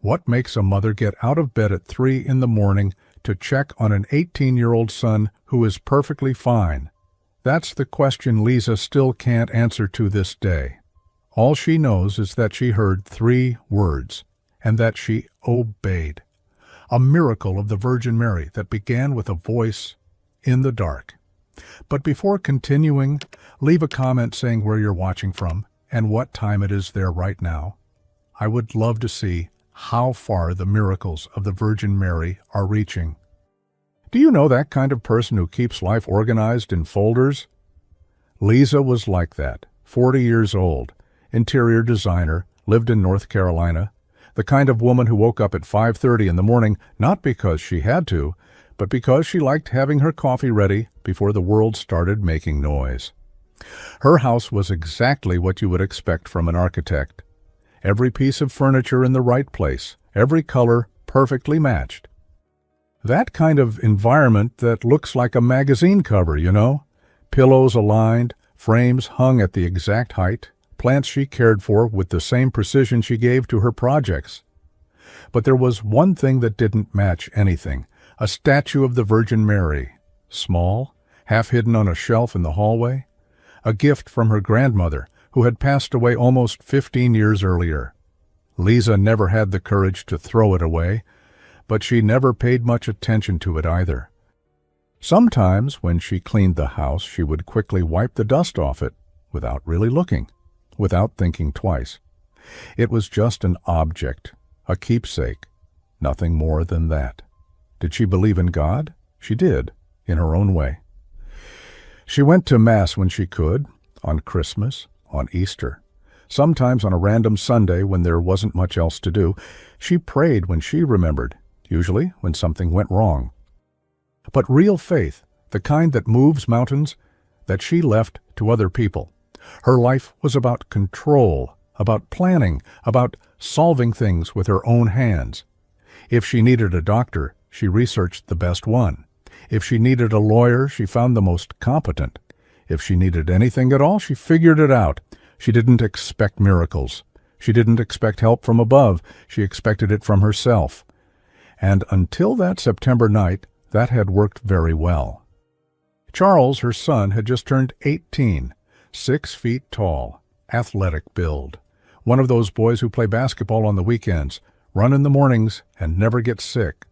What makes a mother get out of bed at 3 in the morning to check on an 18-year-old son who is perfectly fine? That's the question Lisa still can't answer to this day. All she knows is that she heard 3 words, and that she obeyed. A miracle of the Virgin Mary that began with a voice in the dark. But before continuing, leave a comment saying where you're watching from and what time it is there right now. I would love to see how far the miracles of the Virgin Mary are reaching. Do you know that kind of person who keeps life organized in folders? Lisa was like that, 40 years old, interior designer, lived in North Carolina, the kind of woman who woke up at 5:30 in the morning not because she had to, but because she liked having her coffee ready before the world started making noise. Her house was exactly what you would expect from an architect. Every piece of furniture in the right place, every color perfectly matched. That kind of environment that looks like a magazine cover, you know? Pillows aligned, frames hung at the exact height, plants she cared for with the same precision she gave to her projects. But there was one thing that didn't match anything. A statue of the Virgin Mary, small, half hidden on a shelf in the hallway, a gift from her grandmother, who had passed away almost 15 years earlier. Lisa never had the courage to throw it away, but she never paid much attention to it either. Sometimes, when she cleaned the house, she would quickly wipe the dust off it, without really looking, without thinking twice. It was just an object, a keepsake, nothing more than that. Did she believe in God? She did, in her own way. She went to Mass when she could, on Christmas, on Easter. Sometimes on a random Sunday when there wasn't much else to do. She prayed when she remembered, usually when something went wrong. But real faith, the kind that moves mountains, that she left to other people. Her life was about control, about planning, about solving things with her own hands. If she needed a doctor, she researched the best one. If she needed a lawyer, she found the most competent. If she needed anything at all, she figured it out. She didn't expect miracles. She didn't expect help from above. She expected it from herself. And until that September night, that had worked very well. Charles, her son, had just turned 18, 6 feet tall, athletic build. One of those boys who play basketball on the weekends, run in the mornings, and never get sick.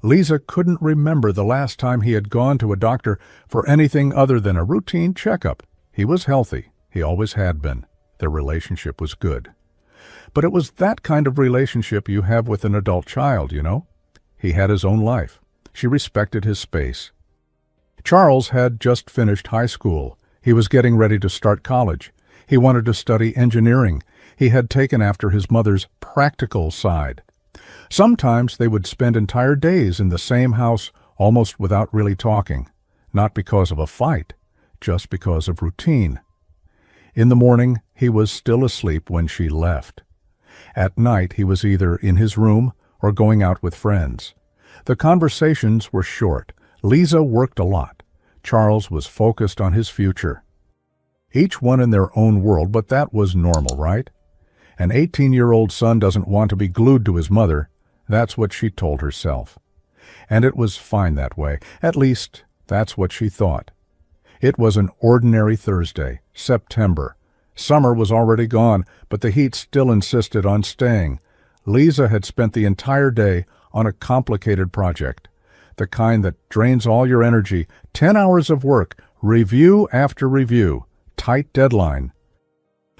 Lisa couldn't remember the last time he had gone to a doctor for anything other than a routine checkup. He was healthy. He always had been. Their relationship was good. But it was that kind of relationship you have with an adult child, you know? He had his own life. She respected his space. Charles had just finished high school. He was getting ready to start college. He wanted to study engineering. He had taken after his mother's practical side. Sometimes they would spend entire days in the same house almost without really talking, not because of a fight, just because of routine. In the morning, he was still asleep when she left. At night, he was either in his room or going out with friends. The conversations were short. Lisa worked a lot. Charles was focused on his future. Each one in their own world, but that was normal, right? An 18-year-old son doesn't want to be glued to his mother. That's what she told herself. And it was fine that way. At least, that's what she thought. It was an ordinary Thursday, September. Summer was already gone, but the heat still insisted on staying. Lisa had spent the entire day on a complicated project, the kind that drains all your energy, 10 hours of work, review after review, tight deadline.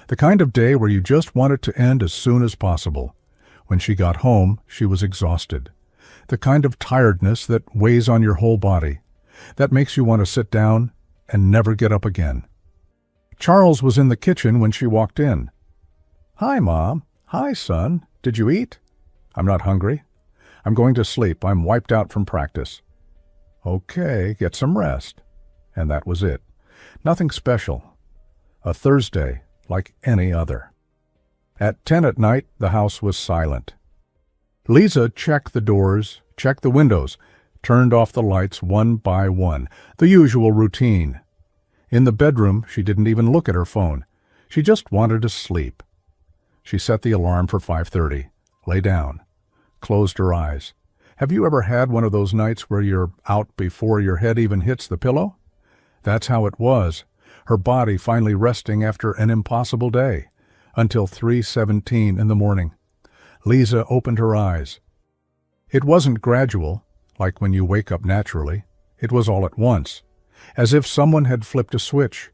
The kind of day where you just want it to end as soon as possible. When she got home, she was exhausted. The kind of tiredness that weighs on your whole body, that makes you want to sit down and never get up again. Charles was in the kitchen when she walked in. "Hi, Mom. Hi, son. Did you eat?" "I'm not hungry. I'm going to sleep. I'm wiped out from practice." "Okay, get some rest." And that was it. Nothing special. A Thursday like any other. At 10 at night, the house was silent. Lisa checked the doors, checked the windows, turned off the lights one by one, the usual routine. In the bedroom, she didn't even look at her phone. She just wanted to sleep. She set the alarm for 5:30, lay down, closed her eyes. Have you ever had one of those nights where you're out before your head even hits the pillow? That's how it was, her body finally resting after an impossible day, until 3:17 in the morning. Lisa opened her eyes. It wasn't gradual, like when you wake up naturally. It was all at once, as if someone had flipped a switch.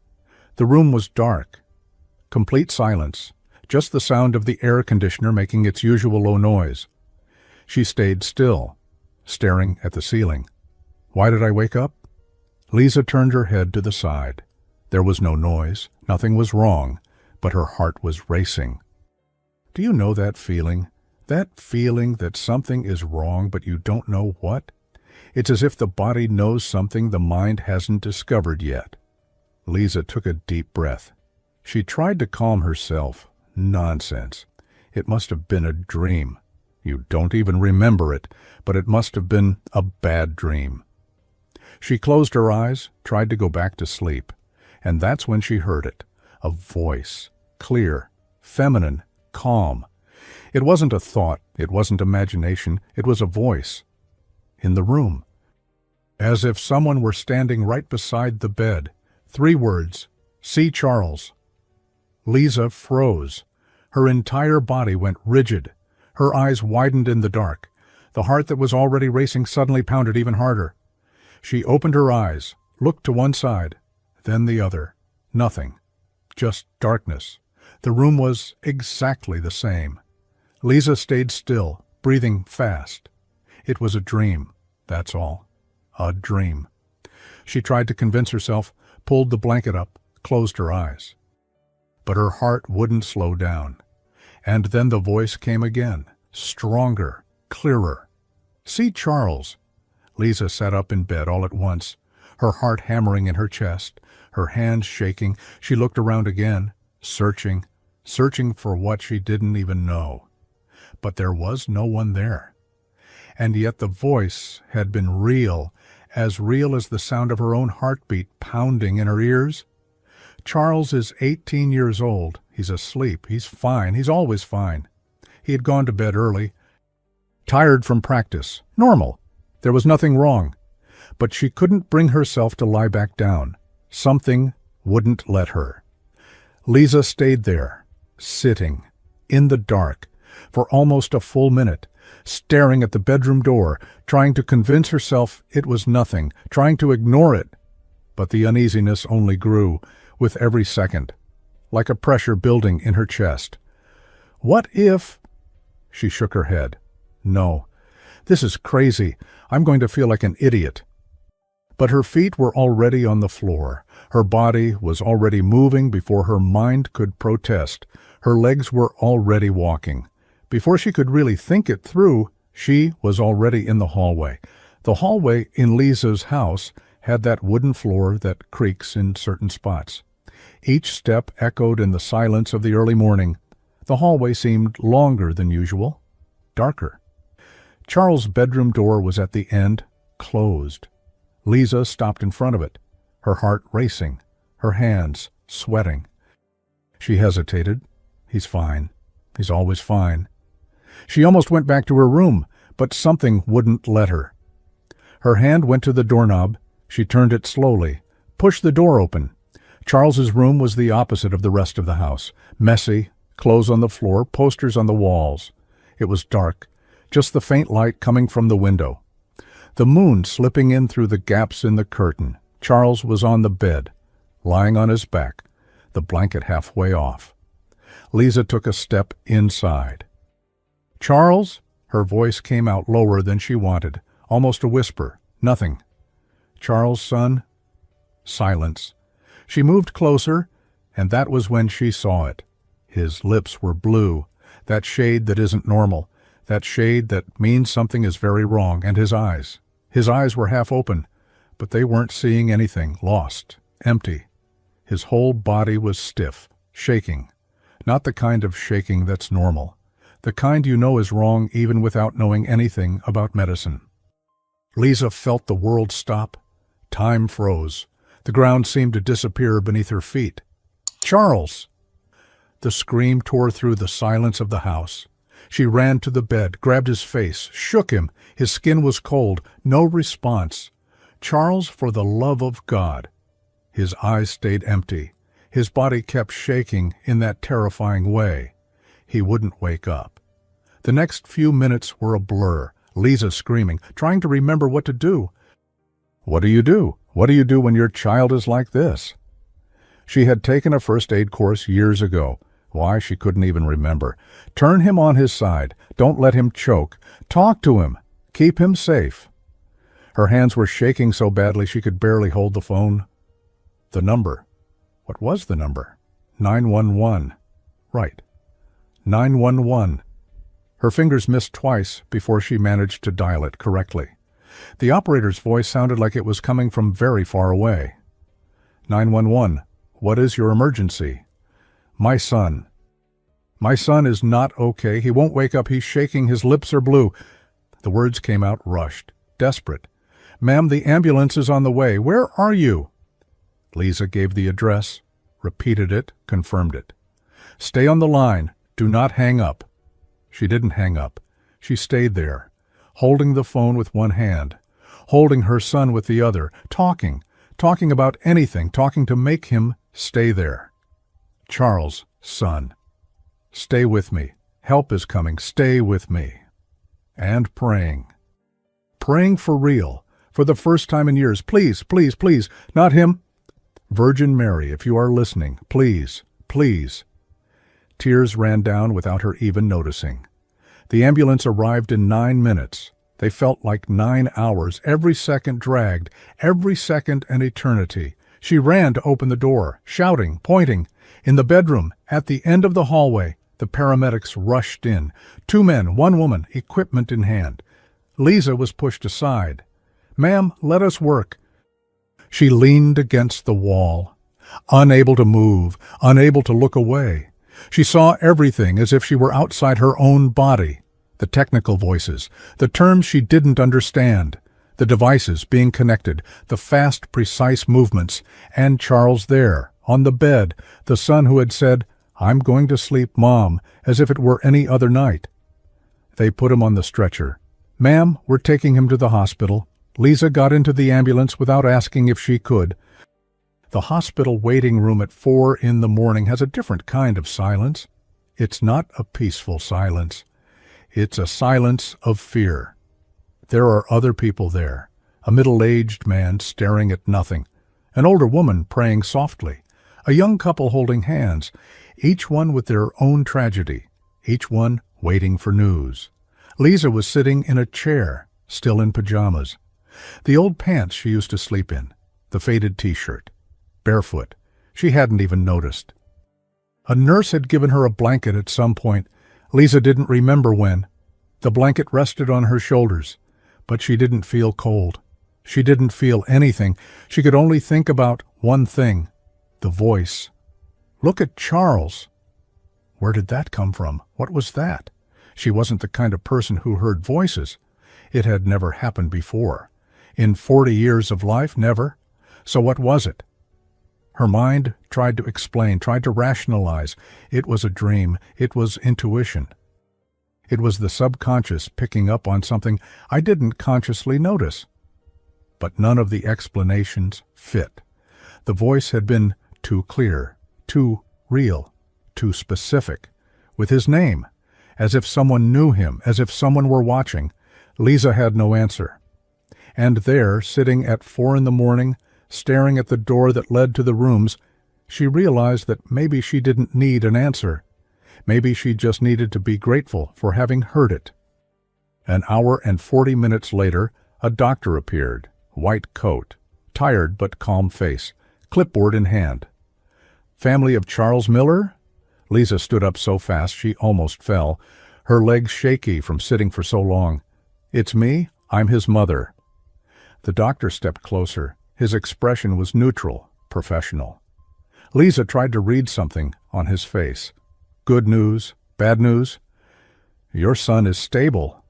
The room was dark. Complete silence, just the sound of the air conditioner making its usual low noise. She stayed still, staring at the ceiling. Why did I wake up? Lisa turned her head to the side. There was no noise, nothing was wrong, but her heart was racing. Do you know that feeling? That feeling that something is wrong but you don't know what? It's as if the body knows something the mind hasn't discovered yet. Lisa took a deep breath. She tried to calm herself. Nonsense. It must have been a dream. You don't even remember it, but it must have been a bad dream. She closed her eyes, tried to go back to sleep, and that's when she heard it. A voice, clear, feminine, calm. It wasn't a thought, it wasn't imagination, it was a voice. In the room. As if someone were standing right beside the bed. 3 words, "See Charles." Lisa froze. Her entire body went rigid. Her eyes widened in the dark. The heart that was already racing suddenly pounded even harder. She opened her eyes, looked to one side, then the other. Nothing. Just darkness. The room was exactly the same. Lisa stayed still, breathing fast. It was a dream, that's all. A dream. She tried to convince herself, pulled the blanket up, closed her eyes. But her heart wouldn't slow down. And then the voice came again, stronger, clearer. "See Charles." Lisa sat up in bed all at once, her heart hammering in her chest, her hands shaking. She looked around again, searching for what she didn't even know. But there was no one there. And yet the voice had been real as the sound of her own heartbeat pounding in her ears. Charles is 18 years old. He's asleep. He's fine. He's always fine. He had gone to bed early, tired from practice. Normal. There was nothing wrong. But she couldn't bring herself to lie back down. Something wouldn't let her. Lisa stayed there, sitting, in the dark, for almost a full minute, staring at the bedroom door, trying to convince herself it was nothing, trying to ignore it. But the uneasiness only grew with every second, like a pressure building in her chest. What if... She shook her head. No, this is crazy. I'm going to feel like an idiot. But her feet were already on the floor. Her body was already moving before her mind could protest. Her legs were already walking. Before she could really think it through, she was already in the hallway. The hallway in Lisa's house had that wooden floor that creaks in certain spots. Each step echoed in the silence of the early morning. The hallway seemed longer than usual, darker. Charles' bedroom door was at the end, closed. Lisa stopped in front of it, her heart racing, her hands sweating. She hesitated. He's fine. He's always fine. She almost went back to her room, but something wouldn't let her. Her hand went to the doorknob. She turned it slowly, pushed the door open. Charles's room was the opposite of the rest of the house. Messy, clothes on the floor, posters on the walls. It was dark, just the faint light coming from the window. The moon slipping in through the gaps in the curtain. Charles was on the bed, lying on his back, the blanket halfway off. Lisa took a step inside. "Charles?" Her voice came out lower than she wanted, almost a whisper. Nothing. "Charles, son?" Silence. She moved closer, and that was when she saw it. His lips were blue, that shade that isn't normal, that shade that means something is very wrong, and his eyes. His eyes were half open, but they weren't seeing anything, lost, empty. His whole body was stiff, shaking. Not the kind of shaking that's normal. The kind you know is wrong even without knowing anything about medicine. Lisa felt the world stop. Time froze. The ground seemed to disappear beneath her feet. "Charles!" The scream tore through the silence of the house. She ran to the bed, grabbed his face, shook him. His skin was cold. No response. Charles, for the love of God. His eyes stayed empty. His body kept shaking in that terrifying way. He wouldn't wake up. The next few minutes were a blur. Lisa screaming, trying to remember what to do. What do you do? What do you do when your child is like this? She had taken a first aid course years ago. Why, she couldn't even remember. Turn him on his side. Don't let him choke. Talk to him. Keep him safe. Her hands were shaking so badly she could barely hold the phone. The number. What was the number? 911. Right. 911. Her fingers missed twice before she managed to dial it correctly. The operator's voice sounded like it was coming from very far away. 911. What is your emergency? My son. My son is not okay. He won't wake up. He's shaking. His lips are blue. The words came out rushed, desperate. Ma'am, the ambulance is on the way. Where are you? Lisa gave the address, repeated it, confirmed it. Stay on the line. Do not hang up. She didn't hang up. She stayed there, holding the phone with one hand, holding her son with the other, talking about anything, talking to make him stay there. Charles, son, stay with me. Help is coming. Stay with me. And praying. Praying for real, for the first time in years. Please, please, please, not him. Virgin Mary, if you are listening, please, please. Tears ran down without her even noticing. The ambulance arrived in 9 minutes. They felt like 9 hours. Every second dragged, every second an eternity. She ran to open the door, shouting, pointing. In the bedroom, at the end of the hallway, the paramedics rushed in. 2 men, 1 woman, equipment in hand. Lisa was pushed aside. Ma'am, let us work. She leaned against the wall, unable to move, unable to look away. She saw everything as if she were outside her own body. The technical voices, the terms she didn't understand, the devices being connected, the fast, precise movements, and Charles there, on the bed, the son who had said, I'm going to sleep, Mom, as if it were any other night. They put him on the stretcher. Ma'am, we're taking him to the hospital. Lisa got into the ambulance without asking if she could. The hospital waiting room at 4 in the morning has a different kind of silence. It's not a peaceful silence. It's a silence of fear. There are other people there. A middle-aged man staring at nothing. An older woman praying softly. A young couple holding hands, each one with their own tragedy, each one waiting for news. Lisa was sitting in a chair, still in pajamas. The old pants she used to sleep in, the faded t-shirt. Barefoot. She hadn't even noticed. A nurse had given her a blanket at some point. Lisa didn't remember when. The blanket rested on her shoulders, but she didn't feel cold. She didn't feel anything. She could only think about one thing, the voice. Look at Charles. Where did that come from? What was that? She wasn't the kind of person who heard voices. It had never happened before. In 40 years of life, never. So what was it? Her mind tried to explain, tried to rationalize. It was a dream. It was intuition. It was the subconscious picking up on something I didn't consciously notice. But none of the explanations fit. The voice had been too clear, too real, too specific. With his name, as if someone knew him, as if someone were watching. Lisa had no answer. And there, sitting at 4 in the morning, staring at the door that led to the rooms, she realized that maybe she didn't need an answer. Maybe she just needed to be grateful for having heard it. An hour and 40 minutes later, a doctor appeared, white coat, tired but calm face, clipboard in hand. Family of Charles Miller? Lisa stood up so fast she almost fell, her legs shaky from sitting for so long. It's me. I'm his mother. The doctor stepped closer. His expression was neutral, professional. Lisa tried to read something on his face. Good news? Bad news? Your son is stable.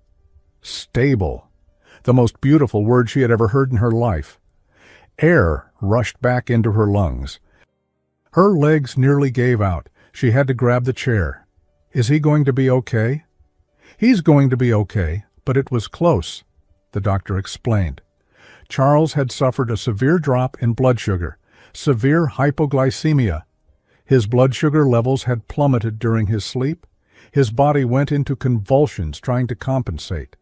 Stable. The most beautiful word she had ever heard in her life. Air rushed back into her lungs. Her legs nearly gave out. She had to grab the chair. Is he going to be okay? "He's going to be okay, but it was close," the doctor explained. Charles had suffered a severe drop in blood sugar, severe hypoglycemia. His blood sugar levels had plummeted during his sleep. His body went into convulsions trying to compensate.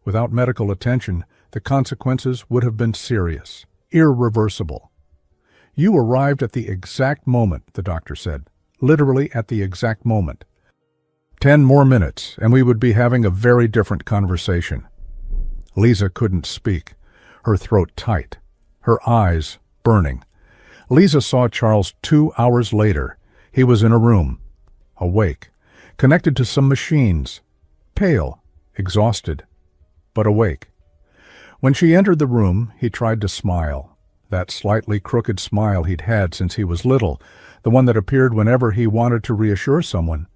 Without medical attention, the consequences would have been serious, irreversible. "You arrived at the exact moment," the doctor said, "literally at the exact moment. 10 more minutes, and we would be having a very different conversation." Lisa couldn't speak, her throat tight, her eyes burning. Lisa saw Charles 2 hours later. He was in a room, awake, connected to some machines, pale, exhausted, but awake. When she entered the room, he tried to smile, that slightly crooked smile he'd had since he was little, the one that appeared whenever he wanted to reassure someone.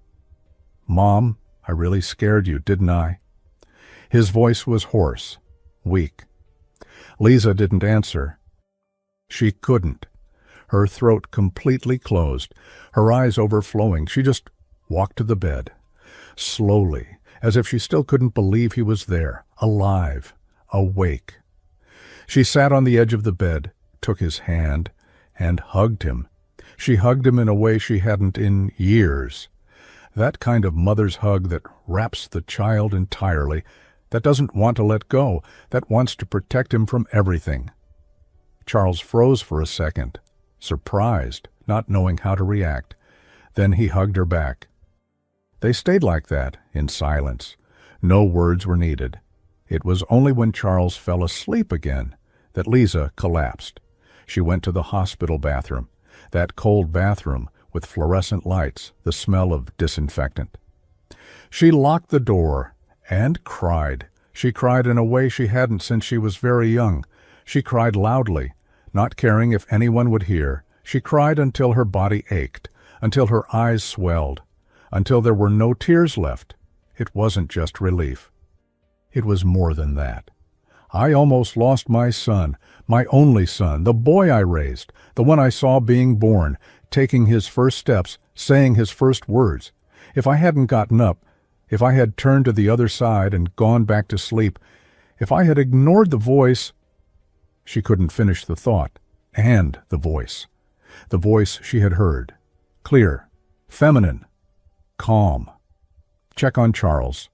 "Mom, I really scared you, didn't I?" His voice was hoarse, weak. Lisa didn't answer. She couldn't. Her throat completely closed, her eyes overflowing. She just walked to the bed, slowly, as if she still couldn't believe he was there, alive, awake. She sat on the edge of the bed, took his hand, and hugged him. She hugged him in a way she hadn't in years. That kind of mother's hug that wraps the child entirely, that doesn't want to let go, that wants to protect him from everything. Charles froze for a second, surprised, not knowing how to react. Then he hugged her back. They stayed like that, in silence. No words were needed. It was only when Charles fell asleep again that Lisa collapsed. She went to the hospital bathroom, that cold bathroom with fluorescent lights, the smell of disinfectant. She locked the door and cried. She cried in a way she hadn't since she was very young. She cried loudly, not caring if anyone would hear. She cried until her body ached, until her eyes swelled, until there were no tears left. It wasn't just relief. It was more than that. "I almost lost my son, my only son, the boy I raised, the one I saw being born, taking his first steps, saying his first words. If I hadn't gotten up, if I had turned to the other side and gone back to sleep, if I had ignored the voice—" She couldn't finish the thought, and the voice she had heard, clear, feminine, calm. Check on Charles.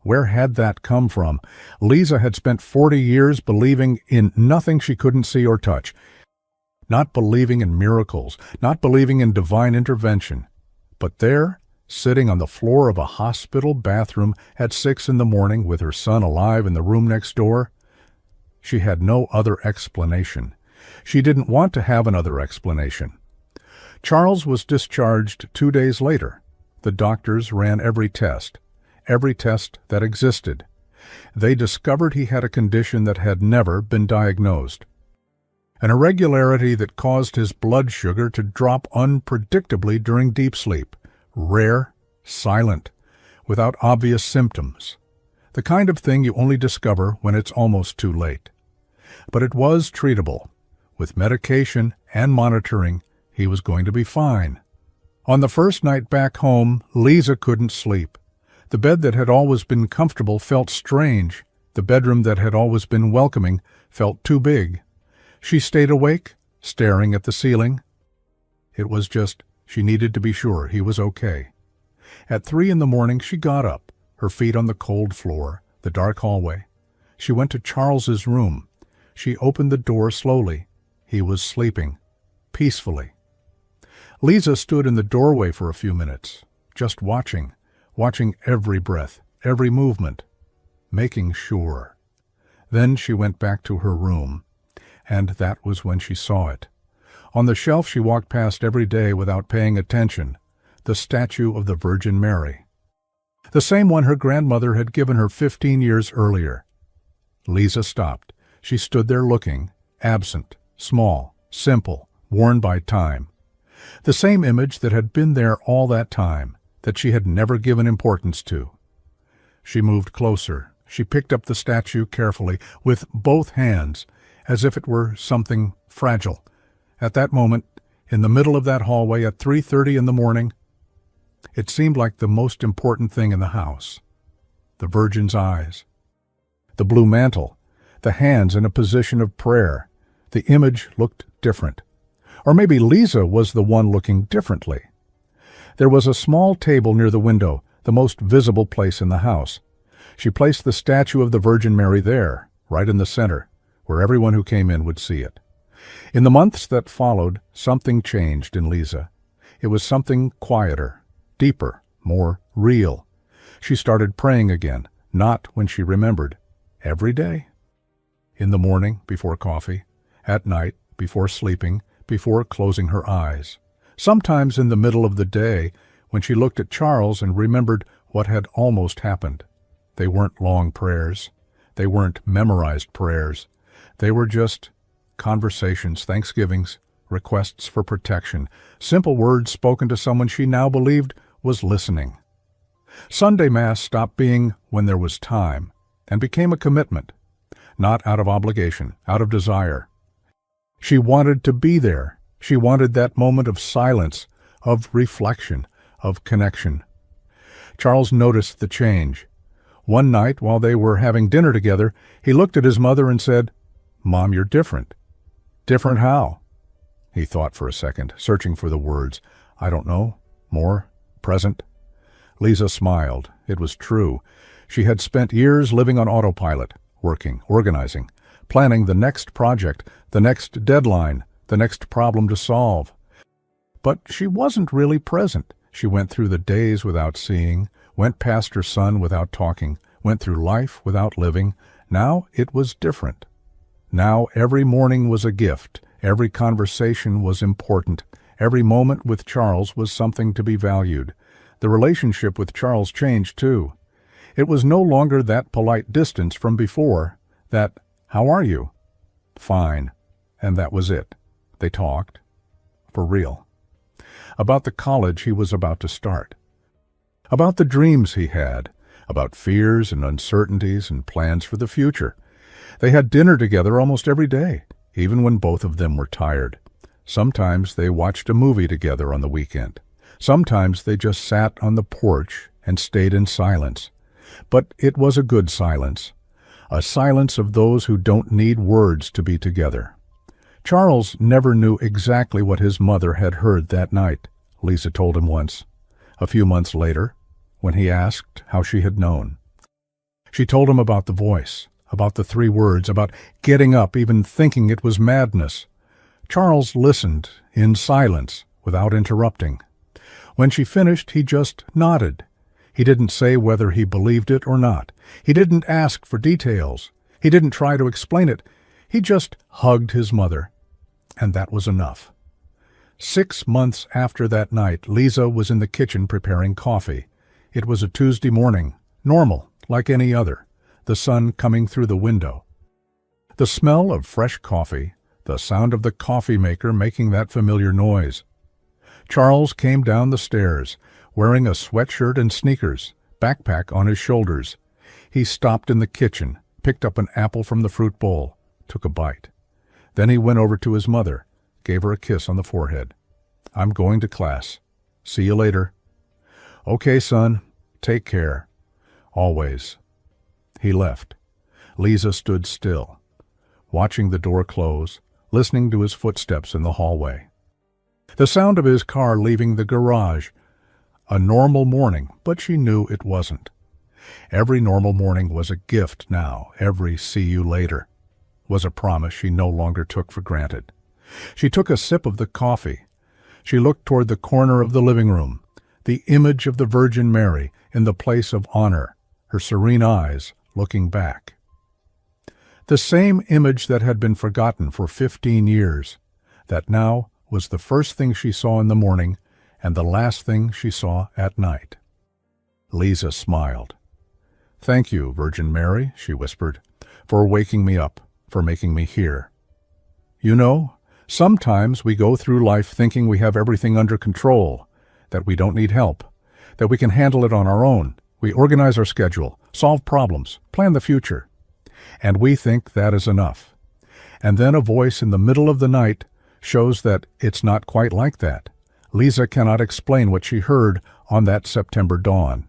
Where had that come from? Lisa had spent 40 years believing in nothing she couldn't see or touch, not believing in miracles, not believing in divine intervention. But there, sitting on the floor of a hospital bathroom at 6 in the morning with her son alive in the room next door, she had no other explanation. She didn't want to have another explanation. Charles was discharged 2 days later. The doctors ran every test that existed. They discovered he had a condition that had never been diagnosed. An irregularity that caused his blood sugar to drop unpredictably during deep sleep. Rare, silent, without obvious symptoms. The kind of thing you only discover when it's almost too late. But it was treatable. With medication and monitoring, he was going to be fine. On the first night back home, Lisa couldn't sleep. The bed that had always been comfortable felt strange. The bedroom that had always been welcoming felt too big. She stayed awake, staring at the ceiling. It was just, she needed to be sure he was okay. At 3 in the morning, she got up, her feet on the cold floor, the dark hallway. She went to Charles's room. She opened the door slowly. He was sleeping, peacefully. Lisa stood in the doorway for a few minutes, just watching every breath, every movement, making sure. Then she went back to her room, and that was when she saw it. On the shelf she walked past every day without paying attention, the statue of the Virgin Mary. The same one her grandmother had given her 15 years earlier. Lisa stopped. She stood there looking, absent, small, simple, worn by time. The same image that had been there all that time, that she had never given importance to. She moved closer. She picked up the statue carefully, with both hands, as if it were something fragile. At that moment, in the middle of that hallway at 3:30 in the morning, it seemed like the most important thing in the house. the Virgin's eyes. The blue mantle, the hands in a position of prayer. The image looked different. Or maybe Lisa was the one looking differently. There was a small table near the window, the most visible place in the house. She placed the statue of the Virgin Mary there, right in the center, where everyone who came in would see it. In the months that followed, something changed in Lisa. It was something quieter, deeper, more real. She started praying again, not when she remembered. Every day. In the morning, before coffee. At night, before sleeping, before closing her eyes. Sometimes in the middle of the day, when she looked at Charles and remembered what had almost happened. They weren't long prayers. They weren't memorized prayers. They were just conversations, thanksgivings, requests for protection, simple words spoken to someone she now believed was listening. Sunday Mass stopped being when there was time and became a commitment, not out of obligation, out of desire. She wanted to be there. She wanted that moment of silence, of reflection, of connection. Charles noticed the change. One night, while they were having dinner together, he looked at his mother and said, "Mom, you're different." "Different how?" He thought for a second, searching for the words. "I don't know. More present." Lisa smiled. It was true. She had spent years living on autopilot, working, organizing, planning the next project, the next deadline, the next problem to solve. But she wasn't really present. She went through the days without seeing, went past her son without talking, went through life without living. Now it was different. Now every morning was a gift. Every conversation was important. Every moment with Charles was something to be valued. The relationship with Charles changed, too. It was no longer that polite distance from before, that, "How are you?" "Fine." And that was it. They talked. For real. About the college he was about to start. About the dreams he had. About fears and uncertainties and plans for the future. They had dinner together almost every day, even when both of them were tired. Sometimes they watched a movie together on the weekend. Sometimes they just sat on the porch and stayed in silence. But it was a good silence. A silence of those who don't need words to be together. Charles never knew exactly what his mother had heard that night, Lisa told him once. A few months later, when he asked how she had known. She told him about the voice, about the 3 words, about getting up, even thinking it was madness. Charles listened in silence, without interrupting. When she finished, he just nodded. He didn't say whether he believed it or not. He didn't ask for details. He didn't try to explain it. He just hugged his mother. And that was enough. 6 months after that night, Lisa was in the kitchen preparing coffee. It was a Tuesday morning, normal, like any other, the sun coming through the window. The smell of fresh coffee, the sound of the coffee maker making that familiar noise. Charles came down the stairs, wearing a sweatshirt and sneakers, backpack on his shoulders. He stopped in the kitchen, picked up an apple from the fruit bowl, took a bite. Then he went over to his mother, gave her a kiss on the forehead. "I'm going to class. See you later." "Okay, son. Take care. Always." He left. Lisa stood still, watching the door close, listening to his footsteps in the hallway. The sound of his car leaving the garage. A normal morning, but she knew it wasn't. Every normal morning was a gift now. Every "see you later" was a promise she no longer took for granted. She took a sip of the coffee. She looked toward the corner of the living room, the image of the Virgin Mary in the place of honor, her serene eyes looking back. The same image that had been forgotten for 15 years, that now was the first thing she saw in the morning and the last thing she saw at night. Lisa smiled. "Thank you, Virgin Mary," she whispered, "for waking me up, for making me hear. You know, sometimes we go through life thinking we have everything under control, that we don't need help, that we can handle it on our own. We organize our schedule, solve problems, plan the future. And we think that is enough. And then a voice in the middle of the night shows that it's not quite like that. Lisa cannot explain what she heard on that September dawn.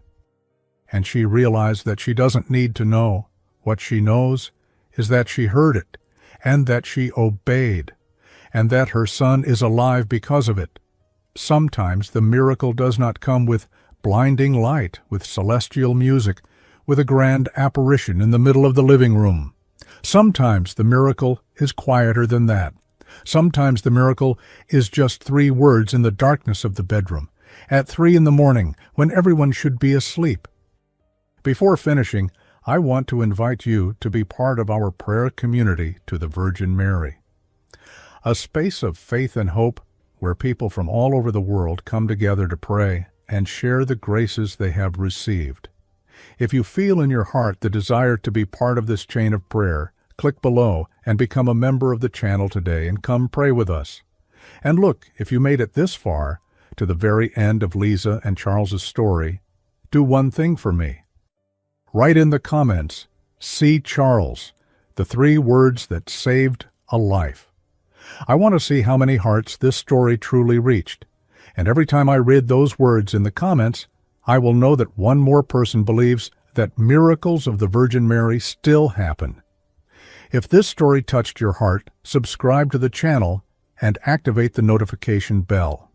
and she realized that she doesn't need to know. What she knows is that she heard it, and that she obeyed, and that her son is alive because of it. Sometimes the miracle does not come with blinding light, with celestial music, with a grand apparition in the middle of the living room. Sometimes the miracle is quieter than that. Sometimes the miracle is just 3 words in the darkness of the bedroom, at 3 in the morning, when everyone should be asleep. Before finishing, I want to invite you to be part of our prayer community to the Virgin Mary, a space of faith and hope where people from all over the world come together to pray and share the graces they have received. If you feel in your heart the desire to be part of this chain of prayer, click below and become a member of the channel today and come pray with us. And look, if you made it this far, to the very end of Lisa and Charles's story, do one thing for me. Write in the comments, "See Charles," the 3 words that saved a life. I want to see how many hearts this story truly reached. And every time I read those words in the comments, I will know that one more person believes that miracles of the Virgin Mary still happen. If this story touched your heart, subscribe to the channel and activate the notification bell.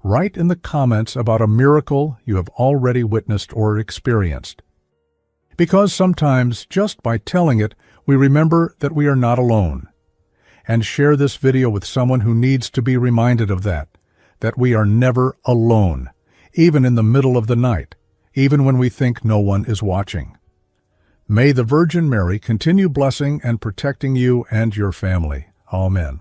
Write in the comments about a miracle you have already witnessed or experienced. Because sometimes, just by telling it, we remember that we are not alone. And share this video with someone who needs to be reminded of that we are never alone, even in the middle of the night, even when we think no one is watching. May the Virgin Mary continue blessing and protecting you and your family. Amen.